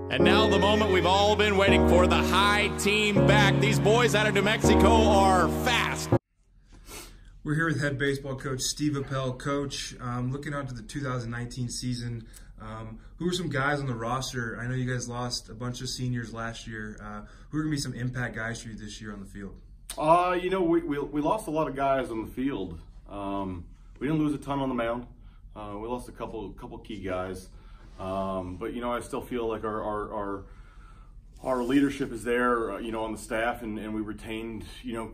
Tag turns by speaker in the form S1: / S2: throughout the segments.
S1: And now the moment we've all been waiting for, the high team back. These boys out of New Mexico are fast.
S2: We're here with head baseball coach Steve Appel. Coach, looking out to the 2019 season, who are some guys on the roster? I know you guys lost a bunch of seniors last year. Who are going to be some impact guys for you this year on the field?
S3: We lost a lot of guys on the field. We didn't lose a ton on the mound. We lost a couple key guys. But I still feel like our leadership is there, on the staff, and we retained,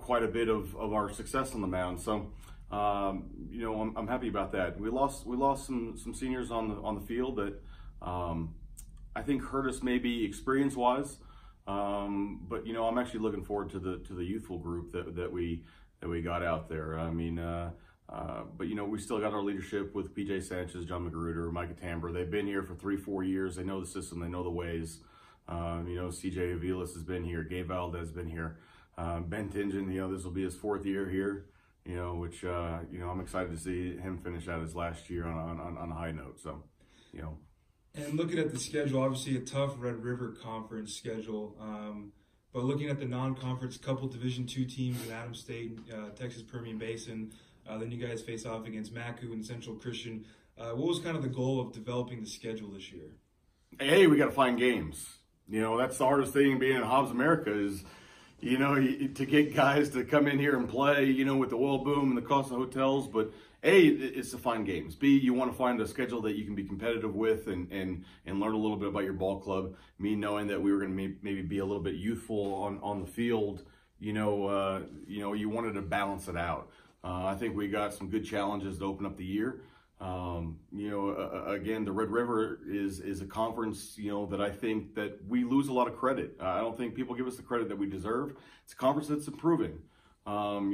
S3: quite a bit of our success on the mound. So, I'm happy about that. We lost some seniors on the field that I think hurt us maybe experience-wise. But I'm actually looking forward to the youthful group that we got out there. But we still got our leadership with PJ Sanchez, John McGruder, Micah Tambor. They've been here for 3-4 years. They know the system. They know the ways. CJ Aviles has been here. Gabe Valdez has been here. Ben Tingen, this will be his 4th year here. Which I'm excited to see him finish out his last year on a high note. So,
S2: And looking at the schedule, obviously a tough Red River Conference schedule. But looking at the non-conference, couple Division II teams in Adams State, Texas Permian Basin. Then you guys face off against Macu and Central Christian. What was kind of the goal of developing the schedule this year?
S3: Hey, we got to find games. That's the hardest thing being in Hobbs America is, to get guys to come in here and play, with the oil boom and the cost of hotels. But A, it's to find games. B, you want to find a schedule that you can be competitive with and learn a little bit about your ball club. Me knowing that we were going to maybe be a little bit youthful on the field, you wanted to balance it out. I think we got some good challenges to open up the year. Again, the Red River is a conference, that I think that we lose a lot of credit. I don't think people give us the credit that we deserve. It's a conference that's improving. From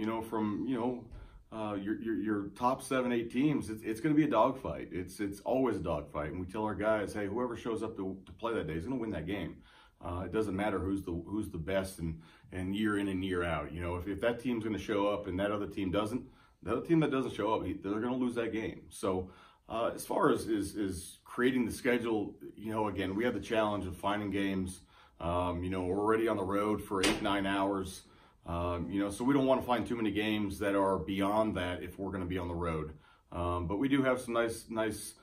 S3: your top 7-8 teams, it's going to be a dogfight. It's always a dogfight, and we tell our guys, hey, whoever shows up to play that day is going to win that game. It doesn't matter who's the best and year in and year out. If that team's going to show up and that other team doesn't, the other team that doesn't show up, they're going to lose that game. So as far as is creating the schedule, again, we have the challenge of finding games. We're already on the road for 8-9 hours. So we don't want to find too many games that are beyond that if we're going to be on the road. But we do have some nice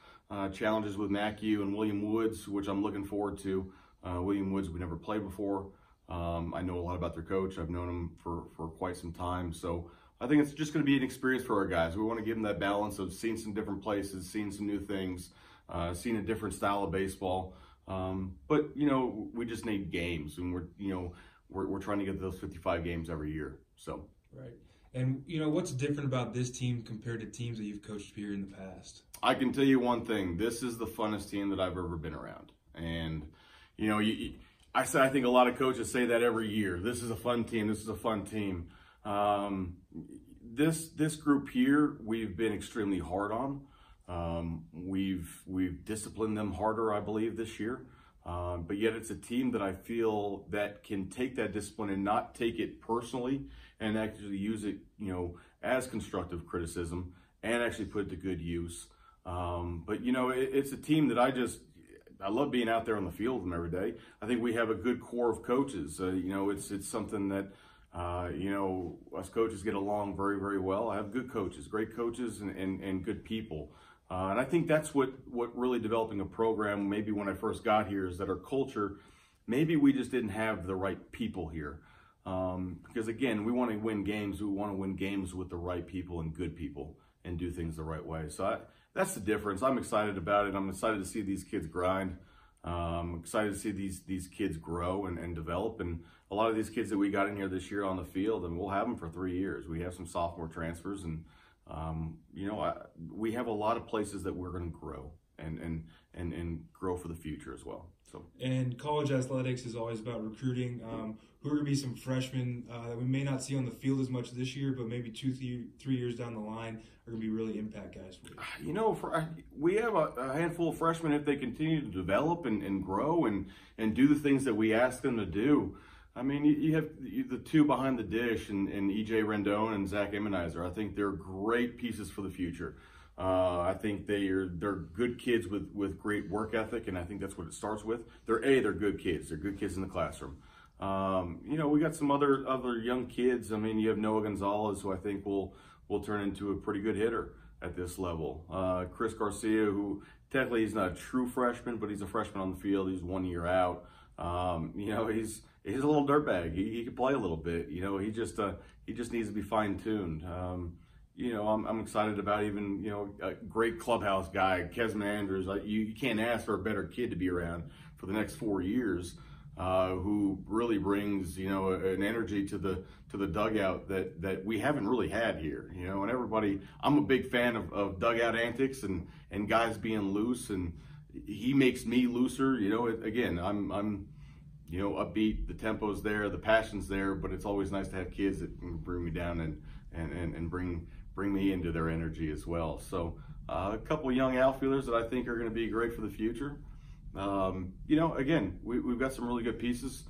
S3: challenges with Macu and William Woods, which I'm looking forward to. William Woods, we never played before. I know a lot about their coach. I've known him for quite some time. So I think it's just going to be an experience for our guys. We want to give them that balance of seeing some different places, seeing some new things, seeing a different style of baseball. But we just need games, and we're trying to get those 55 games every year. So
S2: right. And what's different about this team compared to teams that you've coached here in the past?
S3: I can tell you one thing. This is the funnest team that I've ever been around, and I think a lot of coaches say that every year. This is a fun team. This is a fun team. This group here, we've been extremely hard on. We've disciplined them harder, I believe, this year. But yet it's a team that I feel that can take that discipline and not take it personally and actually use it, as constructive criticism and actually put it to good use. But it's a team that I love being out there on the field with them every day. I think we have a good core of coaches. It's something that, us coaches get along very, very well. I have good coaches, great coaches, and good people. And I think that's what really developing a program, maybe when I first got here, is that our culture, maybe we just didn't have the right people here. Because again, we want to win games. We want to win games with the right people and good people and do things the right way. So that's the difference. I'm excited about it. I'm excited to see these kids grind. I'm excited to see these kids grow and develop. And a lot of these kids that we got in here this year on the field, and we'll have them for 3 years. We have some sophomore transfers, and we have a lot of places that we're going to grow and grow for the future as well. So. And
S2: college athletics is always about recruiting. Who are going to be some freshmen that we may not see on the field as much this year, but maybe 2-3 years down the line are going to be really impact guys for you?
S3: We have a handful of freshmen, if they continue to develop and grow and do the things that we ask them to do. I mean, you have the two behind the dish and E.J. Rendon and Zach Emmenizer. I think they're great pieces for the future. I think they're good kids with great work ethic, and I think that's what it starts with. They're good kids. They're good kids in the classroom. We got some other young kids. I mean, you have Noah Gonzalez, who I think will turn into a pretty good hitter at this level. Chris Garcia, who technically he's not a true freshman, but he's a freshman on the field. He's 1 year out. He's a little dirtbag. He can play a little bit. He just needs to be fine tuned. I'm excited about even a great clubhouse guy, Kesman Andrews. You can't ask for a better kid to be around for the next 4 years. Who really brings an energy to the dugout that we haven't really had here. And everybody, I'm a big fan of dugout antics and guys being loose, and he makes me looser. Again, I'm upbeat, the tempo's there, the passion's there, but it's always nice to have kids that can bring me down and bring me into their energy as well. So a couple of young outfielders that I think are going to be great for the future. Again, we've got some really good pieces,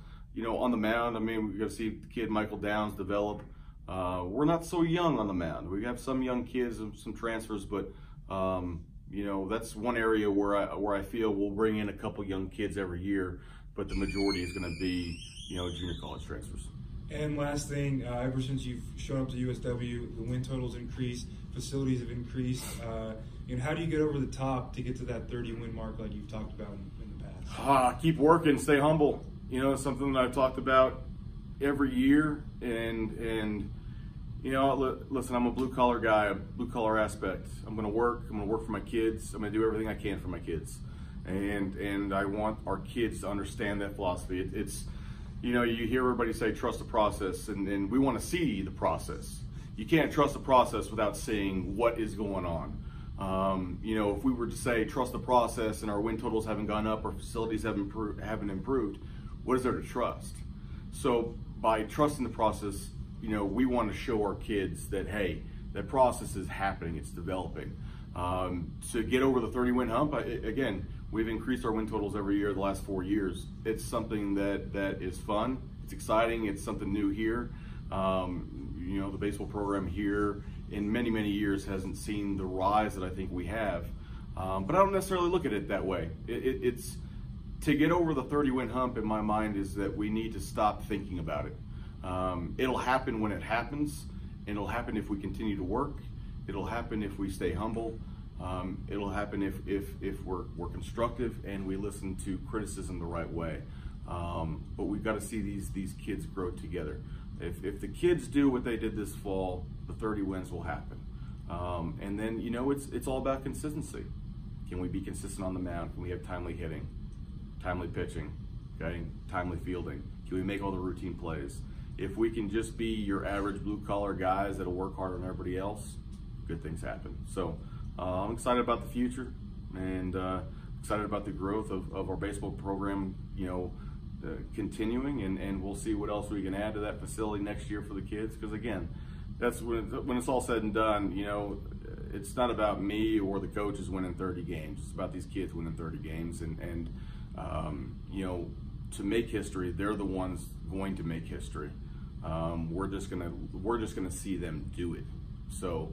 S3: on the mound. I mean, we've got to see the kid Michael Downs develop. We're not so young on the mound. We have some young kids and some transfers, but, that's one area where I feel we'll bring in a couple young kids every year, but the majority is going to be, junior college transfers.
S2: And last thing, ever since you've shown up to USW, the win totals increased, facilities have increased. How do you get over the top to get to that 30-win mark like you've talked about in the past?
S3: Keep working, stay humble. Something that I've talked about every year. And listen, I'm a blue-collar guy, a blue-collar aspect. I'm going to work for my kids. I'm going to do everything I can for my kids. And I want our kids to understand that philosophy. It's you hear everybody say trust the process, and we want to see the process. You can't trust the process without seeing what is going on. If we were to say trust the process and our win totals haven't gone up, our facilities haven't improved, what is there to trust? So by trusting the process, we want to show our kids that, hey, that process is happening, it's developing. To get over the 30-win hump, again, we've increased our win totals every year the last 4 years. It's something that is fun, it's exciting, it's something new here. The baseball program here in many, many years hasn't seen the rise that I think we have. But I don't necessarily look at it that way. It's to get over the 30-win hump in my mind is that we need to stop thinking about it. It'll happen when it happens, and it'll happen if we continue to work. It'll happen if we stay humble. It'll happen if we're constructive and we listen to criticism the right way. But we've got to see these kids grow together. If the kids do what they did this fall, the 30 wins will happen. And then, it's all about consistency. Can we be consistent on the mound? Can we have timely hitting, timely pitching, okay? Timely fielding? Can we make all the routine plays? If we can just be your average blue-collar guys that'll work harder than everybody else, good things happen. So I'm excited about the future and excited about the growth of our baseball program, continuing, and we'll see what else we can add to that facility next year for the kids. Because again, that's when it's all said and done, it's not about me or the coaches winning 30 games. It's about these kids winning 30 games, and to make history, they're the ones going to make history. We're just gonna see them do it. So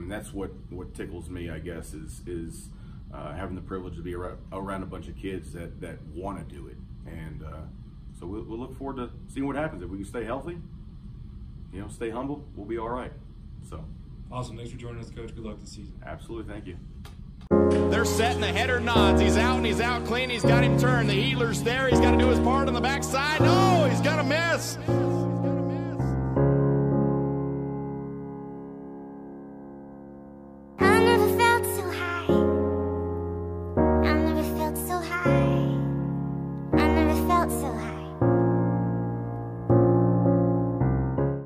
S3: that's what tickles me, I guess, is having the privilege to be around a bunch of kids that want to do it. And so we'll look forward to seeing what happens. If we can stay healthy, stay humble, we'll be all right. So
S2: awesome. Thanks for joining us, Coach. Good luck this season.
S3: Absolutely. Thank you.
S1: They're setting the header nods. He's out and he's out clean. He's got him turned. The healer's there. He's got to do his part on the backside. No, he's going to miss.